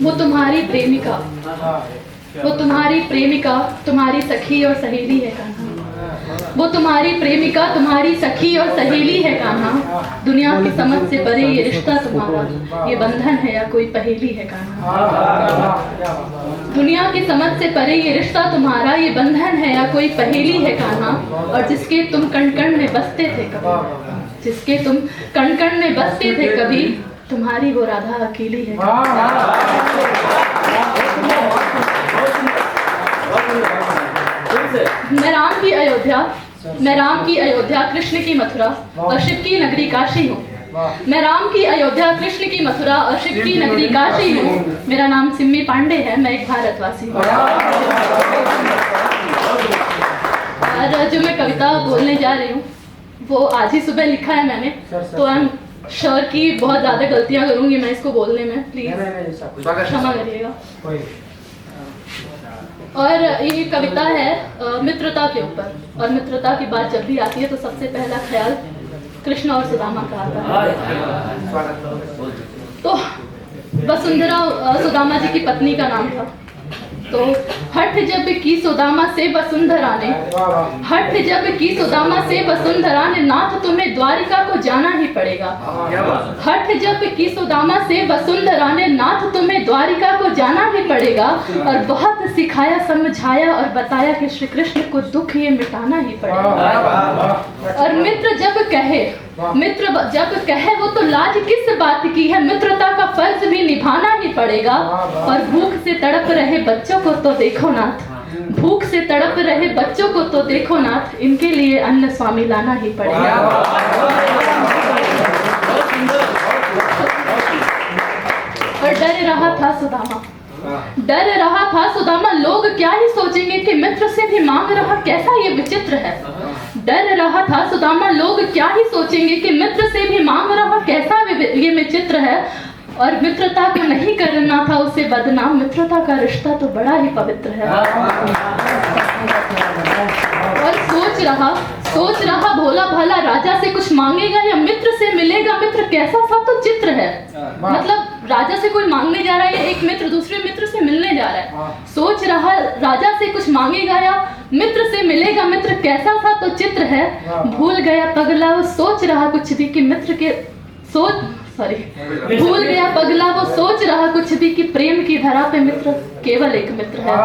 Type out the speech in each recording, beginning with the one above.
वो तुम्हारी प्रेमिका, वो तुम्हारी प्रेमिका, तुम्हारी सखी और सहेली है कान्हा। वो तुम्हारी प्रेमिका, तुम्हारी सखी और सहेली है कान्हा। दुनिया की समझ से परे ये रिश्ता तुम्हारा, ये बंधन है या कोई पहेली है कान्हा। दुनिया की समझ से परे ये रिश्ता तुम्हारा, ये बंधन है या कोई पहेली है कान्हा। और जिसके तुम कण कण में बसते थे कभी, जिसके तुम कण कण में बसते थे कभी, तुम्हारी वो राधा अकेली है। मैं राम की अयोध्या, मैं राम की अयोध्या, कृष्ण की मथुरा और शिव की नगरी काशी हूँ। मैं राम की अयोध्या, कृष्ण की मथुरा और शिव की नगरी काशी हूँ। मेरा नाम सिम्मी पांडे है, मैं एक भारतवासी हूँ। और जो मैं कविता बोलने जा रही हूँ वो आज ही सुबह लिखा है मैंने, तो आई एम श्योर की बहुत ज़्यादा गलतियाँ करूँगी मैं इसको बोलने में, प्लीज़ क्षमा करिएगा। और ये कविता है मित्रता के ऊपर, और मित्रता की बात जब भी आती है तो सबसे पहला ख्याल कृष्ण और सुदामा का आता है। तो वसुंधरा सुदामा जी की पत्नी का नाम था। तो हठ जब की सुदामा से वसुंधरा ने, हठ जब की सुदामा से वसुंधरा ने, नाथ तुम्हें द्वारिका को जाना ही पड़ेगा। हठ जब की सुदामा से वसुंधरा ने, नाथ तुम्हें द्वारिका को जाना ही पड़ेगा। और बहुत सिखाया, समझाया और बताया कि श्री कृष्ण को दुख ये मिटाना ही पड़ेगा। और मित्र जब कहे, मित्र जब कहे वो तो लाज किस बात की है, मित्रता का फर्ज भी निभाना ही पड़ेगा। और भूख से तड़प रहे बच्चों को तो देखो नाथ, भूख से तड़प रहे बच्चों को तो देखो नाथ, इनके लिए अन्न स्वामी लाना ही पड़ेगा। और डर रहा था सुदामा, डर रहा था सुदामा, लोग क्या ही सोचेंगे कि मित्र से भी मांग रहा, कैसा ये विचित्र है। डर रहा था सुदामा, लोग क्या ही सोचेंगे कि मित्र से भी मांग रहा, कैसा ये विचित्र है। और मित्रता को नहीं करना था उसे बदनाम, मित्रता का रिश्ता तो बड़ा ही पवित्र है। और सोच रहा भोला भाला, राजा से कुछ मांगेगा या मित्र से मिलेगा, मित्र कैसा सा तो चित्र है। मतलब राजा से कोई मांगने जा रहा है, एक मित्र दूसरे मित्र से मिलने जा रहा है। सोच रहा राजा से कुछ मांगेगा या मित्र से मिलेगा, मित्र कैसा सा तो चित्र है। भूल गया पगला वो सोच रहा कुछ भी कि मित्र के भूल गया पगला वो सोच रहा कुछ भी कि प्रेम की धरा पे मित्र केवल एक मित्र है।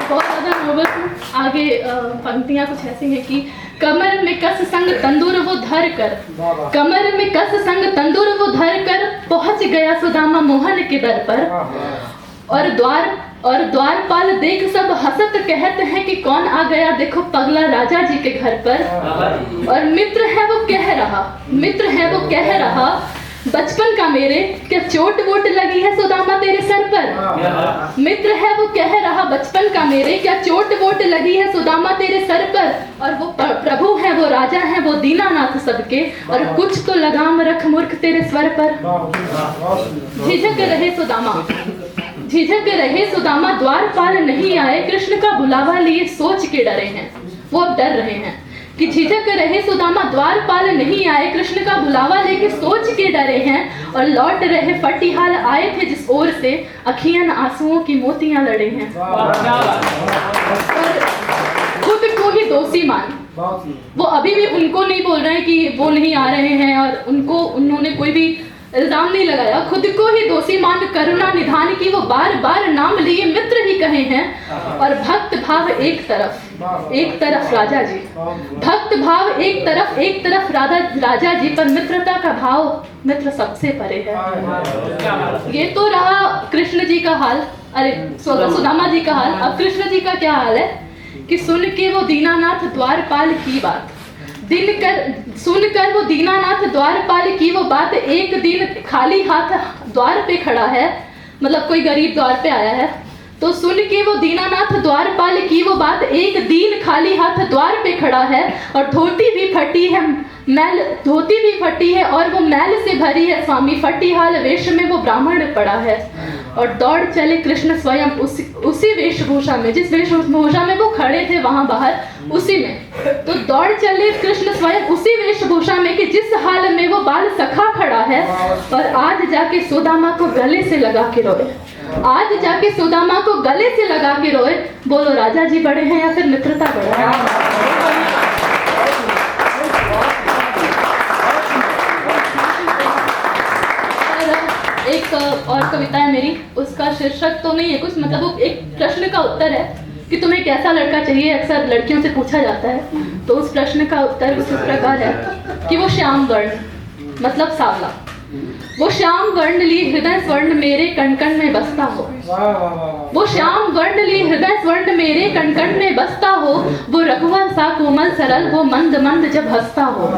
बहुत ज्यादा नोबल। आगे पंक्तियां कुछ ऐसी हैं कि कमर में कस संग तंदूर वो धर कर, कमर में कस संग तंदूर वो धर कर, पहुंच गया सुदामा मोहन के दर पर। और द्वारपाल देख सब हंसत कहते हैं कि कौन आ गया देखो पगला राजा जी के घर पर। और मित्र है वो कह रहा, मित्र है वो कह रहा, बचपन का मेरे क्या चोट वोट लगी है सुदामा तेरे सर पर। मित्र है वो कह रहा, बचपन का मेरे क्या चोट वोट लगी है सुदामा तेरे सर पर। और वो प्रभु है वो राजा है वो दीनानाथ सबके, और कुछ तो लगाम रख मूर्ख तेरे स्वर पर। झिझक रहे सुदामा, झिझक रहे सुदामा, द्वारपाल नहीं आए, कृष्ण का बुलावा लिए सोच के डरे हैं। वो अब डर रहे हैं कि झिझक रहे सुदामा, द्वारपाल नहीं आए, कृष्ण का बुलावा लेके सोच के डरे हैं। और लौट रहे फटीहाल आए थे जिस ओर से, अखियां आंसुओं की मोतियां लड़े हैं। और खुद को ही दोषी मान, वो अभी भी उनको नहीं बोल रहे हैं कि वो नहीं आ रहे हैं, और उन्होंने कोई भी इल्जाम नहीं लगाया। खुद को ही दोषी मान करुणा निधान की वो बार बार नाम लिए मित्र ही कहे हैं। और भक्त भाव एक तरफ राजा जी, भक्त भाव एक तरफ राजा जी, पर मित्रता का भाव मित्र सबसे परे है। ये तो रहा कृष्ण जी का हाल, अरे सुदामा जी का हाल। अब कृष्ण जी का क्या हाल है कि सुन के वो दीनानाथ द्वारपाल की बात, सुनकर वो दीनानाथ द्वारपाल की वो बात, एक दिन खाली हाथ द्वार पे खड़ा है, मतलब कोई गरीब द्वार पे आया है। तो सुन के वो दीनानाथ द्वारपाल की वो बात, एक दिन खाली हाथ द्वार पे खड़ा है। और धोती भी फटी है, धोती भी फटी है और वो मैल से भरी है स्वामी, फटीहाल वेश में वो ब्राह्मण पड़ा है। और दौड़ चले कृष्ण स्वयं उसी वेशभूषा में, जिस वेशभूषा में वो खड़े थे वहां बाहर, उसी में। तो दौड़ चले कृष्ण स्वयं उसी वेशभूषा में कि जिस हाल में वो बाल सखा खड़ा है, और आज जाके सुदामा को गले से लगा के रोए, आज जाके सुदामा को गले से लगा के रोए। बोलो राजा जी बड़े हैं या फिर मित्रता बड़े हैं? एक और कविता है मेरी, उसका शीर्षक तो नहीं है कुछ, मतलब वो एक प्रश्न का उत्तर है कि तुम्हें कैसा लड़का चाहिए, अक्सर लड़कियों से पूछा जाता है। तो उस प्रश्न का उत्तर कुछ इस प्रकार है कि वो श्याम वर्ण, मतलब सांवला, वो श्याम वर्ण ली हृदय स्वर्ण मेरे कण कण में बसता हो, वो श्याम वर्ण ली हृदय स्वर्ण मेरे कण कण में बसता हो, वो रघुवर सा कोमल सरल वो मंद मंद जब हंसता हो,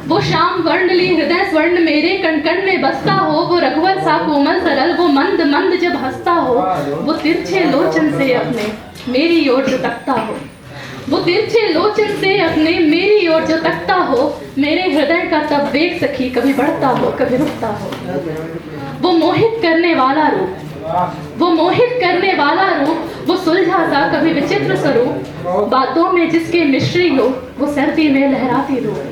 वो श्याम वर्ण ली हृदय स्वर्ण मेरे कण कण में बसता हो, वो रघुवर सा कोमल सरल वो मंद मंद जब हंसता हो, वो तिरछे लोचन से अपने मेरी ओर जो तकता हो, वो तिरछे लोचन से अपने मेरी ओर जो तकता हो, मेरे हृदय का तब वेग सखी कभी बढ़ता हो कभी रुकता हो, वो मोहित करने वाला रूप, वो मोहित करने वाला रूप, वो सुलझा सा कभी विचित्र स्वरूप, बातों में जिसके मिश्री हो वो सर्दी में लहराती रूप,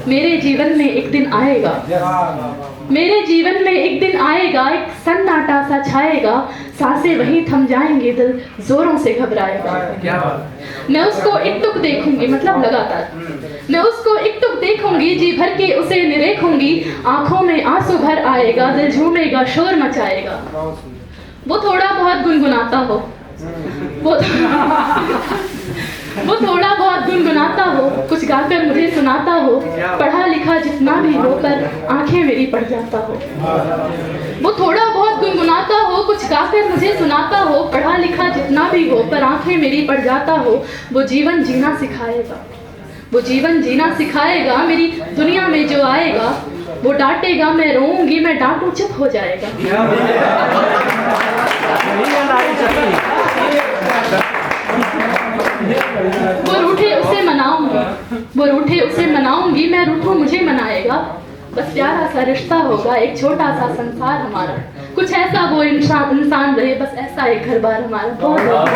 मेरे जीवन में एक दिन आएगा, मेरे जीवन में एक दिन आएगा, एक सन्नाटा सा छाएगा, सांसें वहीं थम जाएंगे, दिल जोरों से घबराएगा, मैं उसको एकटुक देखूंगी, मतलब लगातार मैं उसको एकटुक देखूंगी, जी भर के उसे निरेखूंगी, आंखों में आंसू भर आएगा, दिल झूमेगा शोर मचाएगा, वो थोड़ा बहुत गुनगुनाता हो, वो थोड़ा बहुत गुनगुनाता हो, कुछ गाकर मुझे सुनाता हो, पढ़ा लिखा जितना भी हो पर आंखें मेरी पड़ जाता हो, वो थोड़ा बहुत गुनगुनाता हो, कुछ गाकर मुझे सुनाता हो, पढ़ा लिखा जितना भी हो पर आंखें मेरी पड़ जाता हो, वो जीवन जीना सिखाएगा, वो जीवन जीना सिखाएगा, मेरी दुनिया में जो आएगा, वो डांटेगा मैं रोऊंगी, मैं डांटूं चुप हो जाएगा, वो रूठे उसे मनाऊंगी, वो रूठे उसे मनाऊंगी, मैं रूठूं मुझे मनाएगा, बस प्यारा सा रिश्ता होगा, एक छोटा सा संसार हमारा, कुछ ऐसा वो इंसान रहे, बस ऐसा एक घर बार हमारा। बहुत